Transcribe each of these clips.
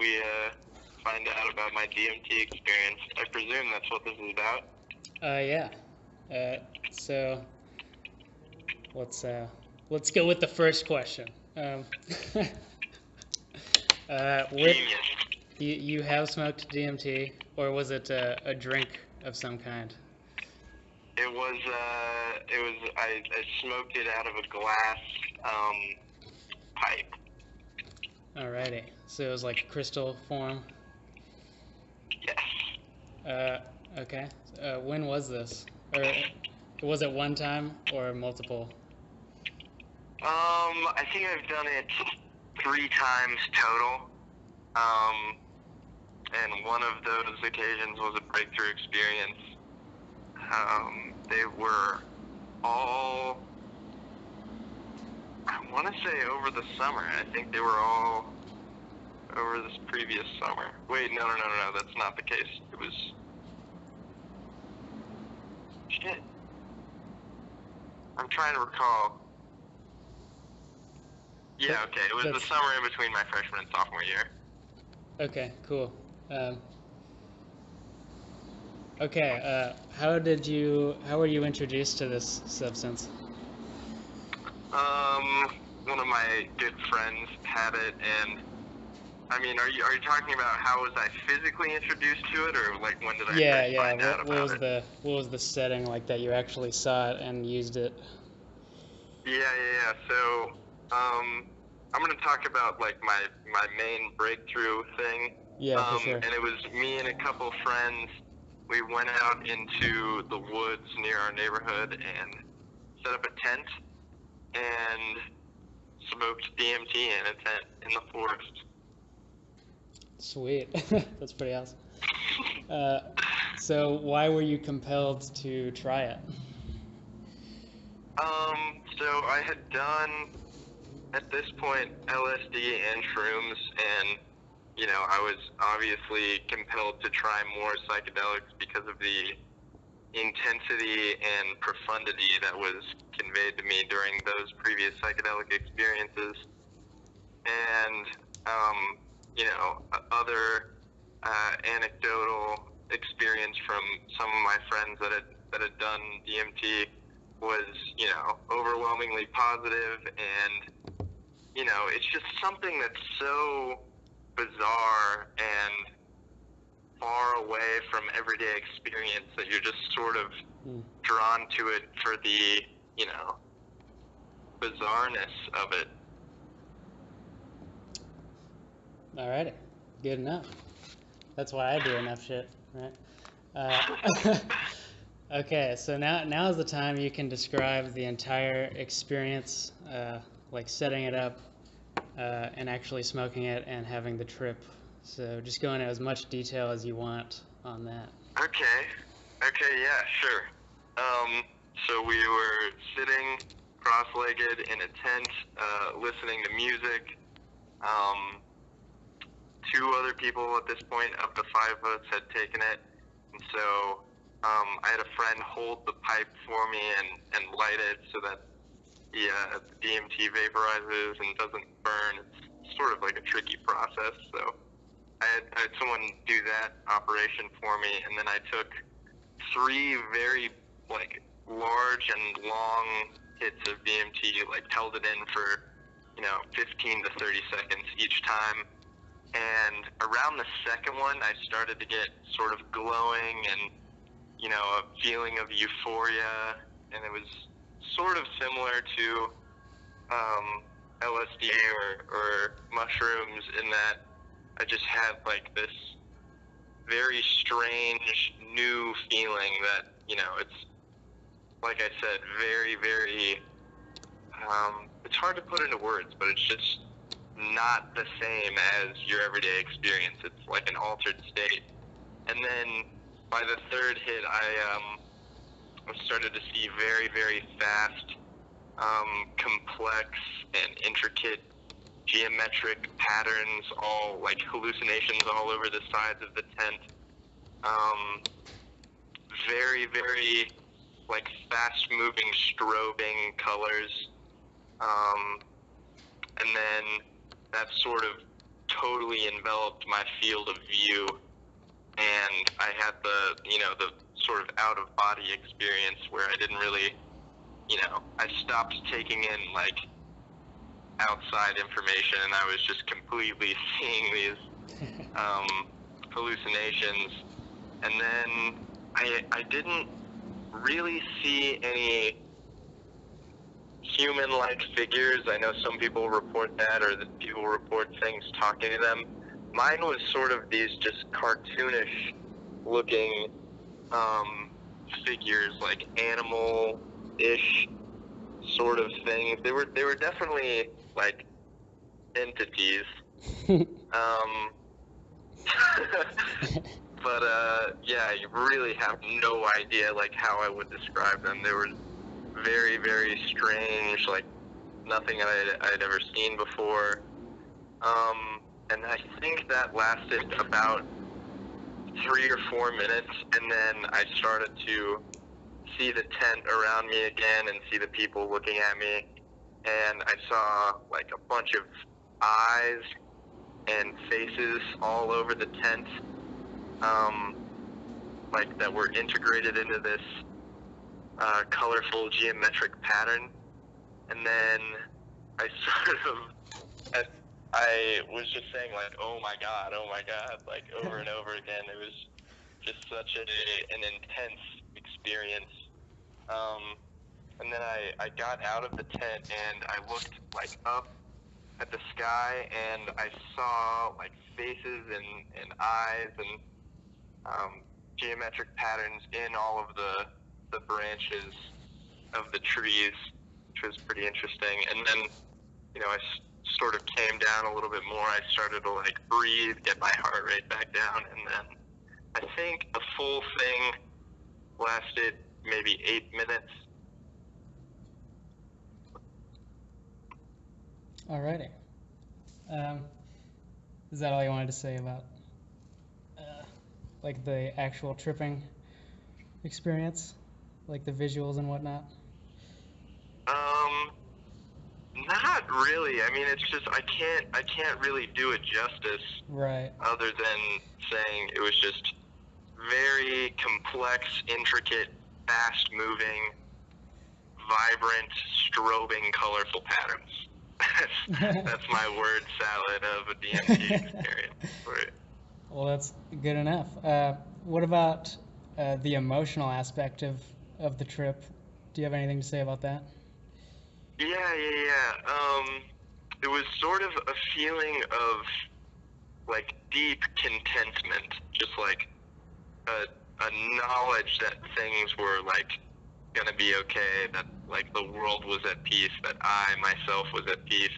we find out about my DMT experience. I presume that's what this is about. Yeah. So let's go with the first question. Genius. You have smoked DMT, or was it a drink of some kind? It was I smoked it out of a glass pipe. Alrighty. So it was like crystal form. Yes. Okay. When was this? Or was it one time or multiple? I think I've done it 3 times total. And one of those occasions was a breakthrough experience. They were all, I want to say over the summer. I think they were all over this previous summer. Wait, no, that's not the case. It was, shit. I'm trying to recall. Yeah, okay, it was the summer in between my freshman and sophomore year. Okay, cool. Okay, how were you introduced to this substance? One of my good friends had it, and I mean, are you talking about how was I physically introduced to it, or like when did I first find out about it? What was the setting like that you actually saw it and used it? Yeah. So, I'm gonna talk about like my main breakthrough thing. Yeah, for sure. And it was me and a couple friends. We went out into the woods near our neighborhood and set up a tent and smoked DMT in a tent in the forest. Sweet. That's pretty awesome. So why were you compelled to try it? So I had done, at this point, LSD and shrooms, and, you know, I was obviously compelled to try more psychedelics because of the intensity and profundity that was conveyed to me during those previous psychedelic experiences. And, you know, other anecdotal experience from some of my friends that had done DMT was, you know, overwhelmingly positive, and, you know, it's just something that's so bizarre and far away from everyday experience that you're just sort of drawn to it for the, you know, bizarreness of it. Alrighty, good enough. That's why I do enough shit, right? Okay, so now is the time you can describe the entire experience, like setting it up and actually smoking it and having the trip. So just go into as much detail as you want on that. Okay, yeah, sure. So we were sitting cross-legged in a tent, listening to music. 2 other people at this point of the 5 of us had taken it, and so I had a friend hold the pipe for me and light it so that the DMT vaporizes and doesn't burn. It's sort of like a tricky process, so I had someone do that operation for me, and then I took 3 very, like, large and long hits of DMT, like, held it in for, you know, 15 to 30 seconds each time. And around the second one, I started to get sort of glowing and, you know, a feeling of euphoria, and it was sort of similar to LSD or mushrooms in that I just had like this very strange new feeling that, you know, it's, like I said, very, very, it's hard to put into words, but it's just not the same as your everyday experience. It's like an altered state. And then by the 3rd hit, I started to see very, very fast, complex and intricate geometric patterns, all like hallucinations all over the sides of the tent. Very, very like fast moving strobing colors. And then that sort of totally enveloped my field of view, and I had the, the sort of out-of-body experience where I didn't really, I stopped taking in, like, outside information, and I was just completely seeing these hallucinations. And then I didn't really see any human-like figures. I know some people report that, or that people report things talking to them. Mine was sort of these just cartoonish-looking figures, like animal-ish sort of things. They were definitely like entities. But yeah, you really have no idea like how I would describe them. They were very, very strange, like nothing I'd ever seen before. And I think that lasted about 3 or 4 minutes, and then I started to see the tent around me again and see the people looking at me, and I saw like a bunch of eyes and faces all over the tent, like that were integrated into this colorful geometric pattern. And then I I was just saying like, oh my god, like over and over again. It was just such an intense experience. And then I got out of the tent and I looked like up at the sky, and I saw like faces and eyes and geometric patterns in all of the branches of the trees, which was pretty interesting. And then, I sort of came down a little bit more. I started to like breathe, get my heart rate back down, and then I think the full thing lasted maybe 8 minutes. Alrighty. Is that all you wanted to say about like the actual tripping experience, like the visuals and whatnot? Not really. I mean, it's just I can't really do it justice. Right. Other than saying it was just very complex, intricate, fast-moving, vibrant, strobing, colorful patterns. That's my word salad of a DMT experience. Right. Well, that's good enough. What about the emotional aspect of the trip? Do you have anything to say about that? Yeah. It was sort of a feeling of like deep contentment, just like a knowledge that things were like gonna be okay, that like the world was at peace, that I myself was at peace.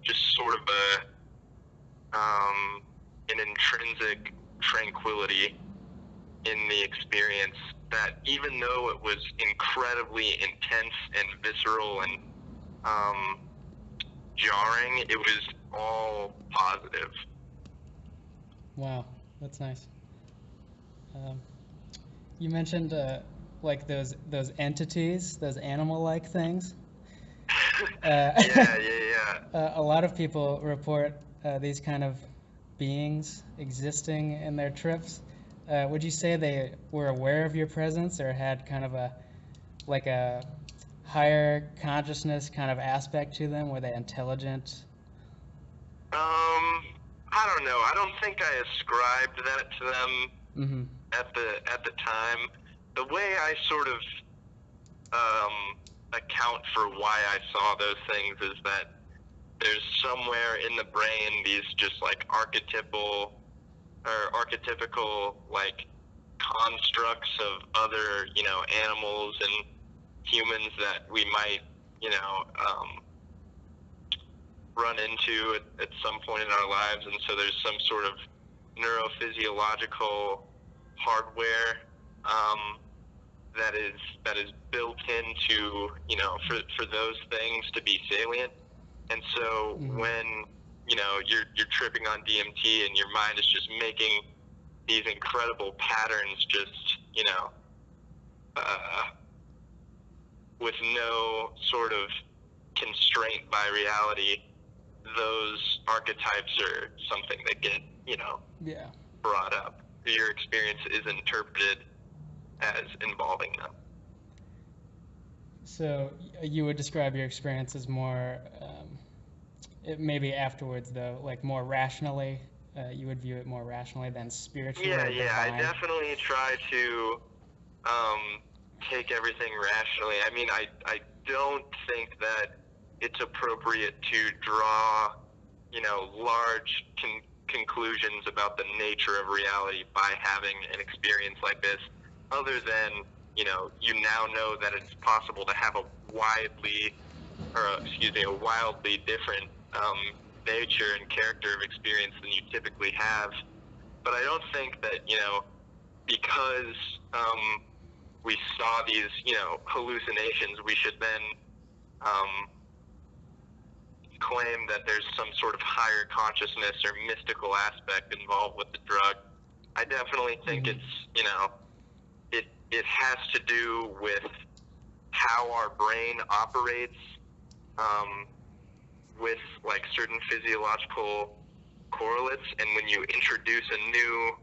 Just sort of an intrinsic tranquility in the experience that, even though it was incredibly intense and visceral and jarring, it was all positive. Wow, that's nice. You mentioned like those entities, those animal-like things. Yeah. A lot of people report these kind of beings existing in their trips. Would you say they were aware of your presence, or had kind of a higher consciousness kind of aspect to them? Were they intelligent? I don't know. I don't think I ascribed that to them at the time. The way I sort of account for why I saw those things is that there's somewhere in the brain these just like archetypical like constructs of other, animals and humans that we might, run into at some point in our lives. And so there's some sort of neurophysiological hardware that is built into, for those things to be salient. And so when, you're tripping on DMT and your mind is just making these incredible patterns, just, with no sort of constraint by reality, those archetypes are something that get, Yeah. brought up. Your experience is interpreted as involving them. So you would describe your experience as more, maybe afterwards though, like more rationally. You would view it more rationally than spiritually. Yeah, or I divine? definitely try to take everything rationally. I mean, I don't think that it's appropriate to draw, large conclusions about the nature of reality by having an experience like this, other than, you now know that it's possible to have a wildly different nature and character of experience than you typically have. But I don't think that, because we saw these, hallucinations, we should then claim that there's some sort of higher consciousness or mystical aspect involved with the drug. I definitely think it's, it has to do with how our brain operates with like certain physiological correlates, and when you introduce a new,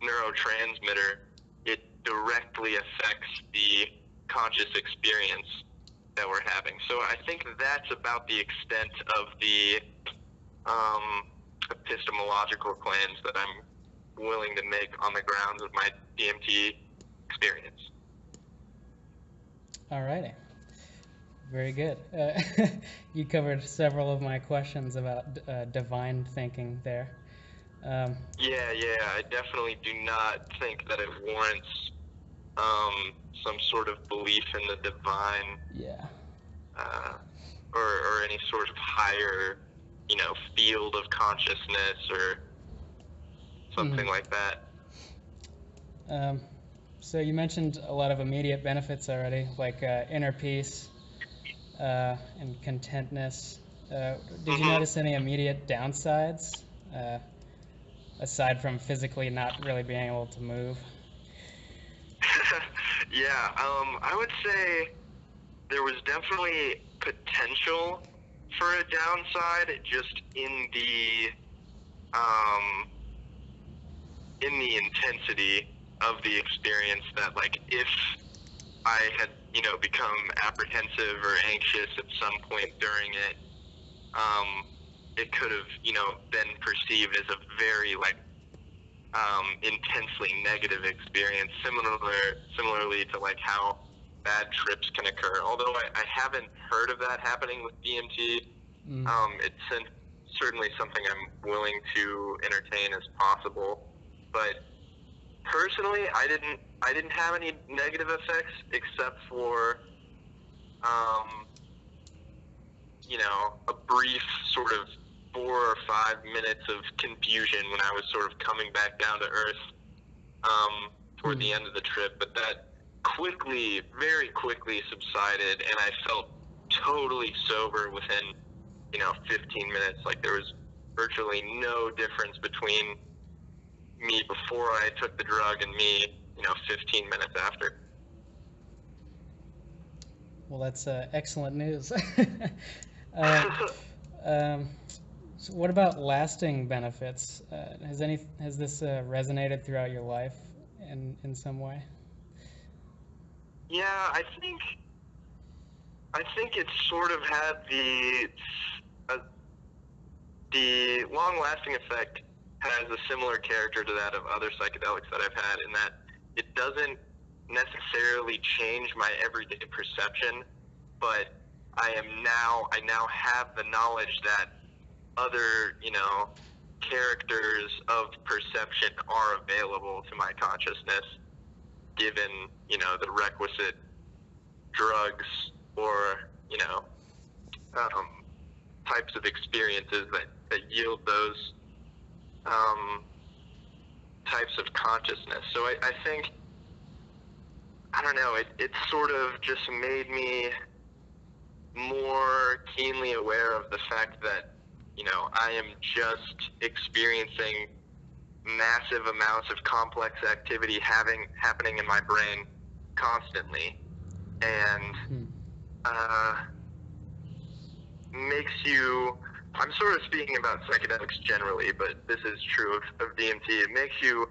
neurotransmitter, it directly affects the conscious experience that we're having. So I think that's about the extent of the epistemological claims that I'm willing to make on the grounds of my DMT experience. Alrighty. Very good. You covered several of my questions about divine thinking there. I definitely do not think that it warrants some sort of belief in the divine, or any sort of higher, field of consciousness or something like that. So you mentioned a lot of immediate benefits already, like inner peace and contentness. Did you notice any immediate downsides, aside from physically not really being able to move? I would say there was definitely potential for a downside, just in the intensity of the experience. That, like, if I had, become apprehensive or anxious at some point during it, it could have, been perceived as a very, like, intensely negative experience, similarly to, like, how bad trips can occur. Although I haven't heard of that happening with DMT, it's certainly something I'm willing to entertain as possible. But personally, I didn't have any negative effects except for, a brief sort of 4 or 5 minutes of confusion when I was sort of coming back down to earth toward the end of the trip. But that very quickly subsided, and I felt totally sober within, 15 minutes. Like, there was virtually no difference between me before I took the drug and me, 15 minutes after. Well, that's excellent news. So what about lasting benefits? Has this resonated throughout your life in some way? Yeah, I think it sort of had the long-lasting effect has a similar character to that of other psychedelics that I've had, in that it doesn't necessarily change my everyday perception, but I now have the knowledge that other, characters of perception are available to my consciousness, given, the requisite drugs or, types of experiences that yield those types of consciousness. So I think, I don't know, it sort of just made me more keenly aware of the fact that, I am just experiencing massive amounts of complex activity happening in my brain constantly, and makes you I'm sort of speaking about psychedelics generally, but this is true of DMT. It makes you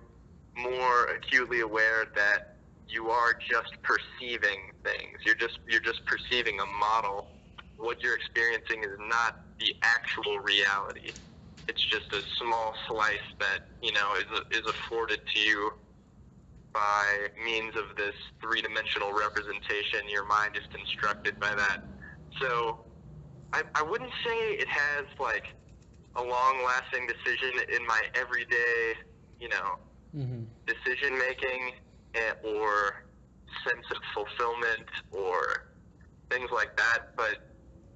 more acutely aware that you are just perceiving things. You're just perceiving a model. What you're experiencing is not the actual reality. It's just a small slice that, you know, is afforded to you by means of this three-dimensional representation. Your mind is constructed by that. So I wouldn't say it has like a long-lasting decision in my everyday, you know, decision-making or sense of fulfillment or things like that, but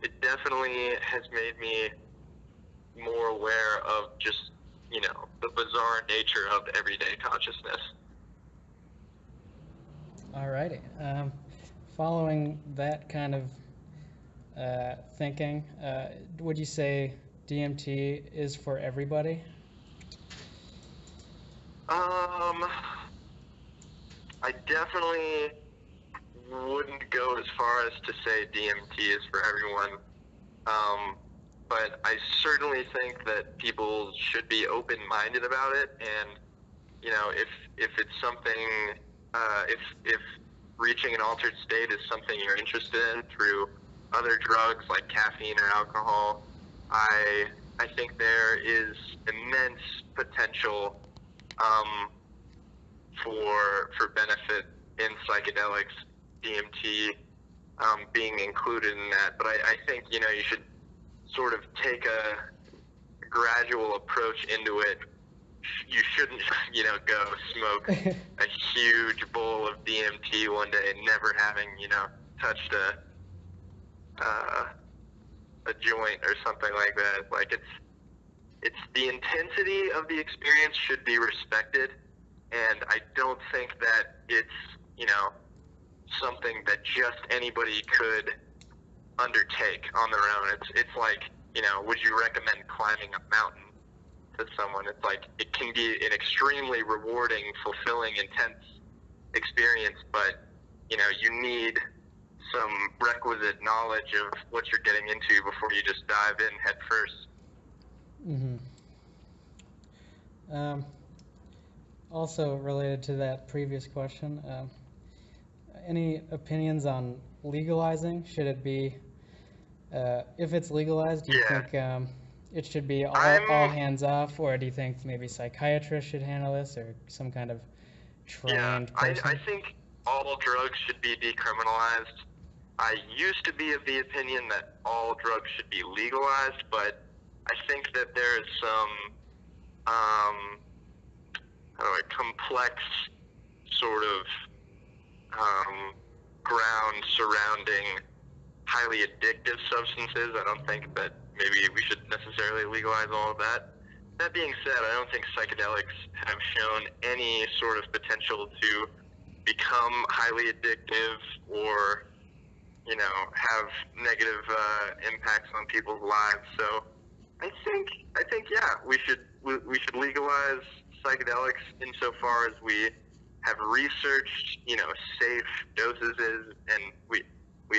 it definitely has made me more aware of just, you know, the bizarre nature of everyday consciousness. Alrighty. Following that kind of thinking, would you say DMT is for everybody? I definitely wouldn't go as far as to say DMT is for everyone. But I certainly think that people should be open-minded about it, and you know, if it's something, if reaching an altered state is something you're interested in through other drugs like caffeine or alcohol, I think there is immense potential for benefit in psychedelics, DMT being included in that. But I think, you know, you should sort of take a gradual approach into it. You shouldn't, you know, go smoke a huge bowl of DMT one day, never having, you know, touched a joint or something like that. Like it's the intensity of the experience should be respected, and I don't think that it's, you know, something that just anybody could undertake on their own. It's like, you know, would you recommend climbing a mountain to someone? It's like, it can be an extremely rewarding, fulfilling, intense experience, but, you know, you need some requisite knowledge of what you're getting into before you just dive in head first. Also related to that previous question, any opinions on legalizing? Should it be, if it's legalized, do you think it should be all hands off, or do you think maybe psychiatrists should handle this, or some kind of trained person? I think all drugs should be decriminalized. I used to be of the opinion that all drugs should be legalized, but I think that there is some complex sort of ground surrounding highly addictive substances. I don't think that maybe we should necessarily legalize all of that. That being said, I don't think psychedelics have shown any sort of potential to become highly addictive or, you know, have negative impacts on people's lives. So I think yeah, we should legalize psychedelics insofar as we have researched, you know, safe dosages, and we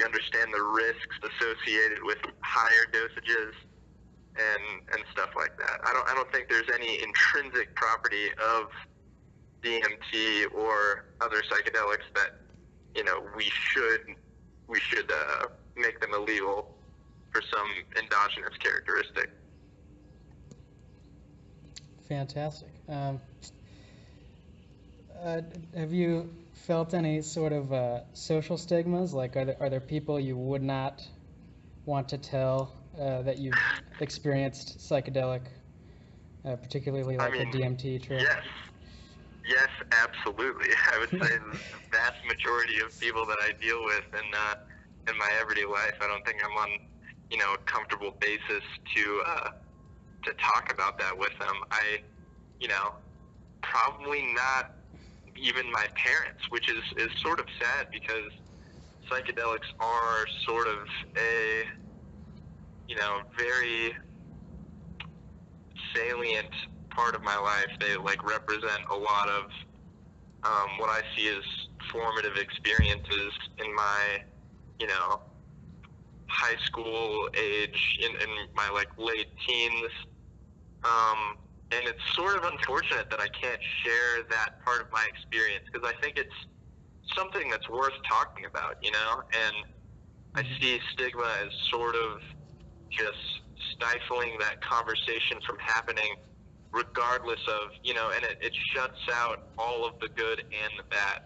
understand the risks associated with higher dosages and stuff like that. I don't think there's any intrinsic property of DMT or other psychedelics that, you know, we should make them illegal for some endogenous characteristic. Fantastic. Have you felt any sort of social stigmas? Like, are there people you would not want to tell that you've experienced psychedelic, particularly like the DMT trip? Yes, absolutely. I would say the vast majority of people that I deal with in my everyday life, I don't think I'm on, you know, a comfortable basis to talk about that with them. You know, probably not even my parents, which is sort of sad, because psychedelics are sort of a, you know, very salient part of my life. They like represent a lot of what I see as formative experiences in my, you know, high school age, in my like late teens. And it's sort of unfortunate that I can't share that part of my experience, because I think it's something that's worth talking about, you know? And I see stigma as sort of just stifling that conversation from happening, regardless of, you know, and it shuts out all of the good and the bad.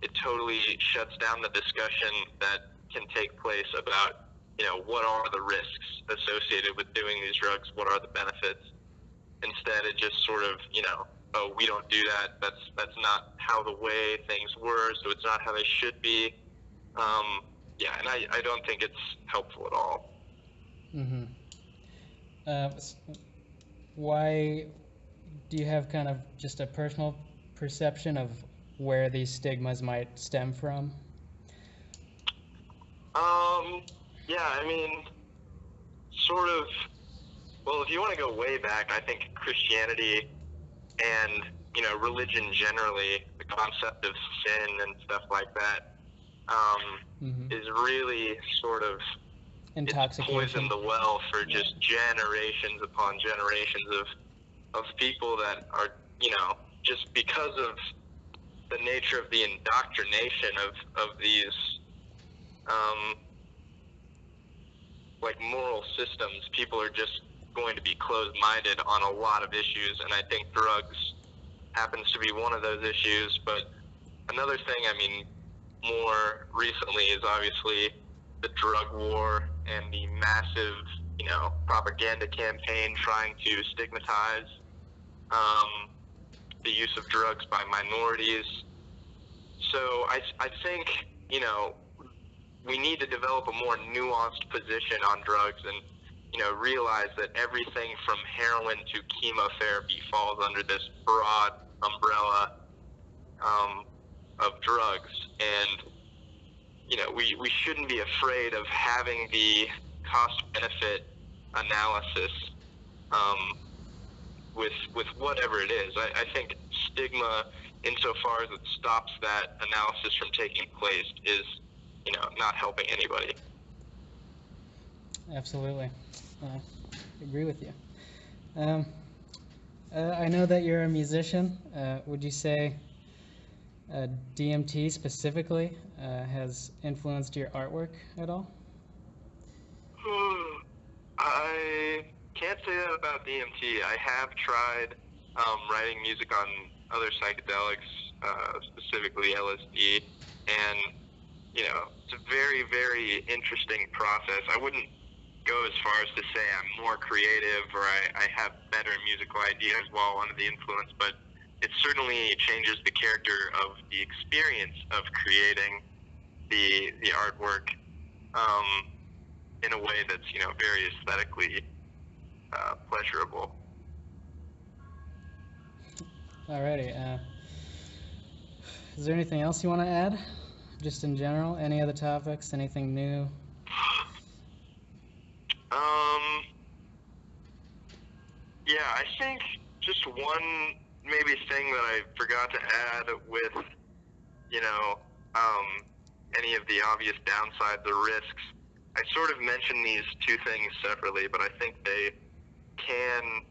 It totally shuts down the discussion that can take place about, you know, what are the risks associated with doing these drugs, what are the benefits. Instead, it just sort of, you know, oh, we don't do that. That's not how the way things were, so it's not how they should be. Yeah, and I don't think it's helpful at all. Mm-hmm. Why do you have kind of just a personal perception of where these stigmas might stem from? Yeah, I mean, sort of. Well, if you want to go way back, I think Christianity and, you know, religion generally, the concept of sin and stuff like that, is really sort of, it's poisoned the well for just generations upon generations of people that are, you know, just because of the nature of the indoctrination of these, like moral systems, people are just going to be closed-minded on a lot of issues, and I think drugs happens to be one of those issues. But another thing, I mean, more recently is obviously the drug war and the massive, you know, propaganda campaign trying to stigmatize the use of drugs by minorities. So I think, you know, we need to develop a more nuanced position on drugs and, you know, realize that everything from heroin to chemotherapy falls under this broad umbrella of drugs. And, you know, we shouldn't be afraid of having the cost-benefit analysis with whatever it is. I think stigma, insofar as it stops that analysis from taking place, is, you know, not helping anybody. Absolutely. I agree with you. I know that you're a musician. Would you say DMT specifically has influenced your artwork at all? I can't say that about DMT. I have tried writing music on other psychedelics, specifically LSD, and, you know, it's a very, very interesting process. I wouldn't go as far as to say I'm more creative or I have better musical ideas while under the influence, but it certainly changes the character of the experience of creating the artwork in a way that's, you know, very aesthetically pleasurable. Alrighty. Is there anything else you want to add? Just in general, any other topics, anything new? Yeah, I think just one maybe thing that I forgot to add with, you know, any of the obvious downsides or risks. I sort of mentioned these two things separately, but I think they can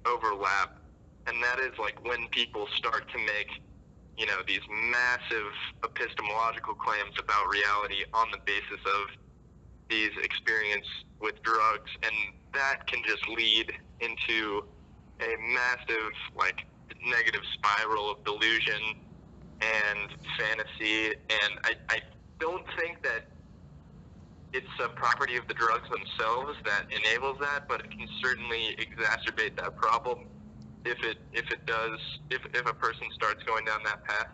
overlap, and that is like when people start to make, you know, these massive epistemological claims about reality on the basis of these experience with drugs, and that can just lead into a massive, like, negative spiral of delusion and fantasy. And I don't think that it's a property of the drugs themselves that enables that, but it can certainly exacerbate that problem if a person starts going down that path.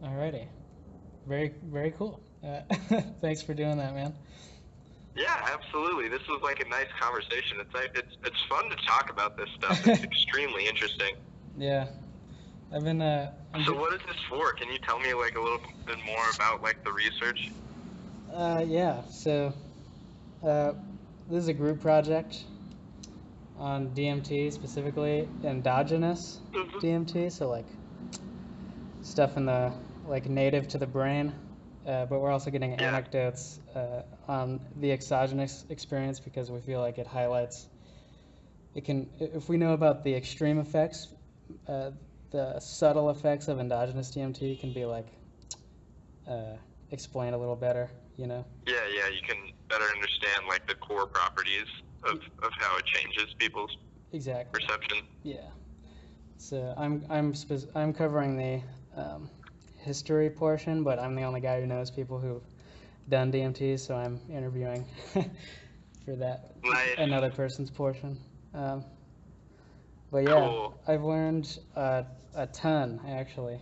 Alrighty. Very, very cool. Thanks for doing that, man. Yeah, absolutely. This was like a nice conversation. It's fun to talk about this stuff. It's extremely interesting. Yeah. I've been So what is this for? Can you tell me like a little bit more about like the research? Yeah. So this is a group project on DMT, specifically endogenous DMT, so like stuff in the, like, native to the brain, but we're also getting Yeah. anecdotes on the exogenous experience because we feel like it highlights. It can, if we know about the extreme effects, the subtle effects of endogenous DMT can be like explained a little better, you know. Yeah, you can better understand like the core properties of how it changes people's Exactly. perception. Yeah. So I'm covering the history portion, but I'm the only guy who knows people who've done DMT, so I'm interviewing for that Nice. another person's portion. But yeah, Cool. I've learned a ton actually.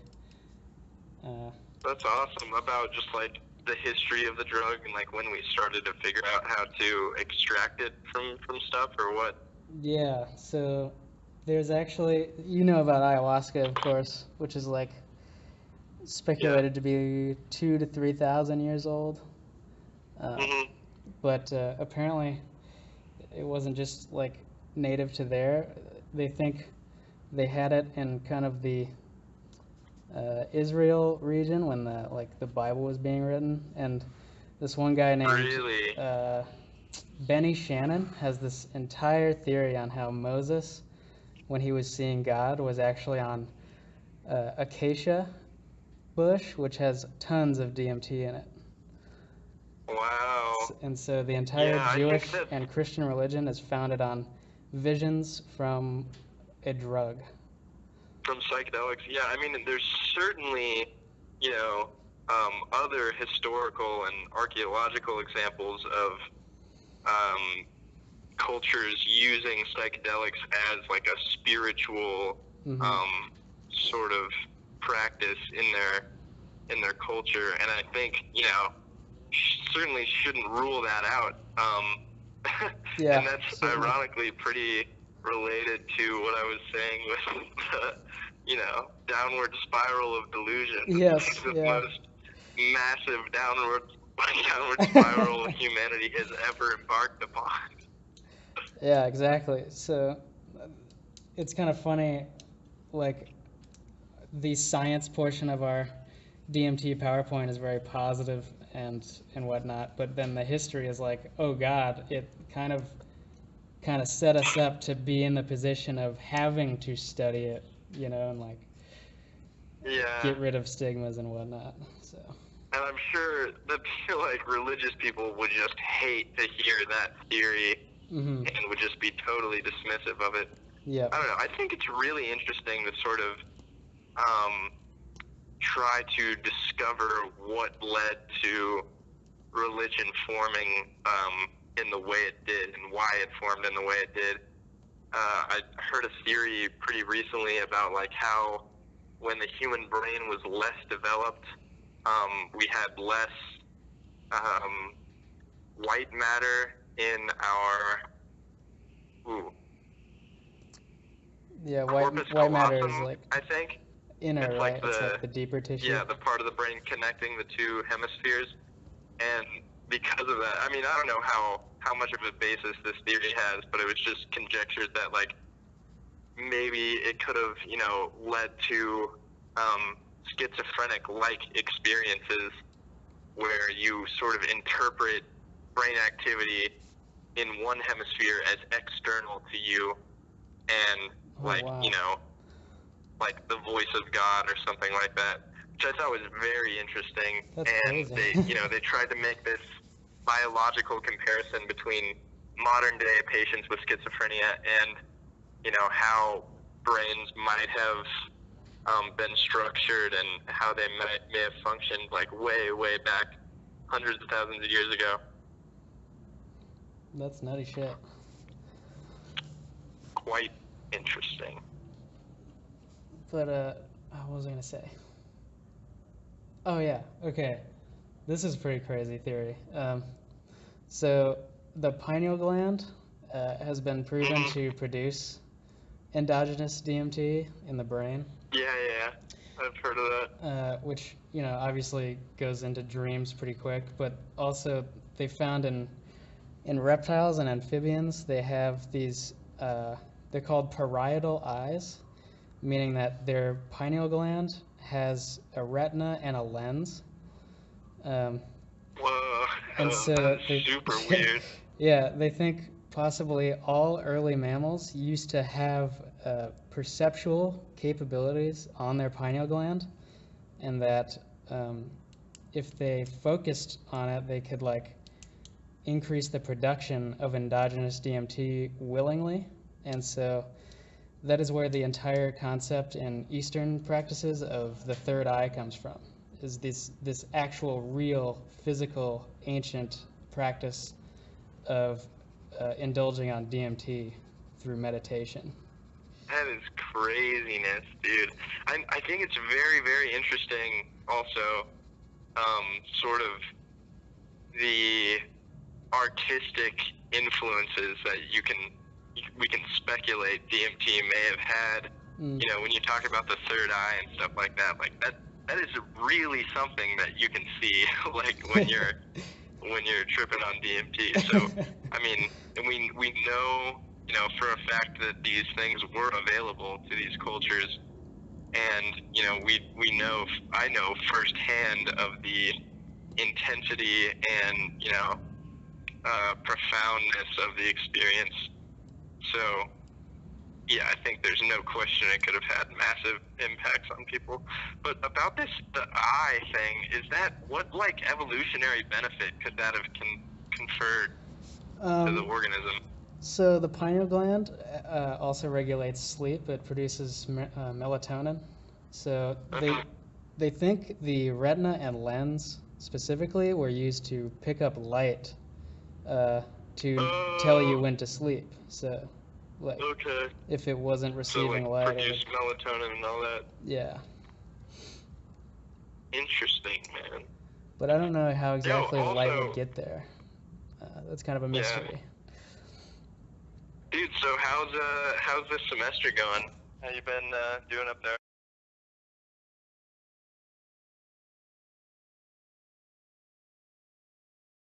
That's awesome about just like the history of the drug and like when we started to figure out how to extract it from stuff or what. Yeah, so there's actually, you know about ayahuasca, of course, which is like speculated to be 2,000 to 3,000 years old. Mhm. But apparently it wasn't just like native to there. They think they had it in kind of the Israel region when the Bible was being written, and this one guy named Really? Benny Shannon has this entire theory on how Moses, when he was seeing God, was actually on acacia bush, which has tons of DMT in it. Wow. And so the entire Yeah, I Jewish think that and Christian religion is founded on visions from a drug. from psychedelics, yeah, I mean, there's certainly, you know, other historical and archaeological examples of cultures using psychedelics as like a spiritual sort of practice in their culture, and I think, you know, certainly shouldn't rule that out. Yeah, And that's certainly. ironically pretty related to what I was saying with the, you know, downward spiral of delusion. Yes, The yeah. most massive downward spiral humanity has ever embarked upon. Yeah, exactly. So it's kind of funny, like the science portion of our DMT PowerPoint is very positive and whatnot, but then the history is like, oh God, it kind of set us up to be in the position of having to study it, you know, and like Yeah. get rid of stigmas and whatnot. So. And I'm sure that like religious people would just hate to hear that theory and would just be totally dismissive of it. Yeah. I don't know. I think it's really interesting to sort of try to discover what led to religion forming in the way it did and why it formed in the way it did. I heard a theory pretty recently about like how when the human brain was less developed, we had less white matter in our corpus white matter is callosum, like I think. inner, It's right? like It's like the deeper tissue. the part of the brain connecting the two hemispheres. And because of that, I mean, I don't know how much of a basis this theory has, but it was just conjectured that like maybe it could have, you know, led to schizophrenic-like experiences where you sort of interpret brain activity in one hemisphere as external to you, and like, wow. you know, like the voice of God or something like that, which I thought was very interesting. That's and crazy. they tried to make this biological comparison between modern day patients with schizophrenia and, you know, how brains might have been structured and how they may have functioned like way back hundreds of thousands of years ago. That's nutty shit. Quite interesting. But what was I gonna say? Oh yeah, okay. This is a pretty crazy theory. So the pineal gland has been proven to produce endogenous DMT in the brain. Yeah, I've heard of that. Which, you know, obviously goes into dreams pretty quick, but also they found in reptiles and amphibians, they have these, they're called parietal eyes, meaning that their pineal gland has a retina and a lens, Whoa, And so that's they, super weird. yeah, they think possibly all early mammals used to have perceptual capabilities on their pineal gland, and that if they focused on it, they could like increase the production of endogenous DMT willingly. And so that is where the entire concept in Eastern practices of the third eye comes from, is this actual real physical ancient practice of indulging on DMT through meditation. That is craziness, dude. I think it's very, very interesting also, sort of the artistic influences that we can speculate DMT may have had. Mm. You know, when you talk about the third eye and stuff like that is really something that you can see, like when you're tripping on DMT. So, I mean, we know, you know, for a fact that these things were available to these cultures, and you know, I know firsthand of the intensity and, you know, profoundness of the experience. So, yeah, I think there's no question it could have had massive impacts on people. But about the eye thing, is that what, like, evolutionary benefit could that have conferred to the organism? So the pineal gland also regulates sleep. It produces melatonin. So they think the retina and lens specifically were used to pick up light to tell you when to sleep. So, like, Okay. if it wasn't receiving So, like, light, produce melatonin and all that. yeah. Interesting, man. But I don't know how exactly also, light would get there. That's kind of a mystery. Dude, so how's this semester going? How you been doing up there?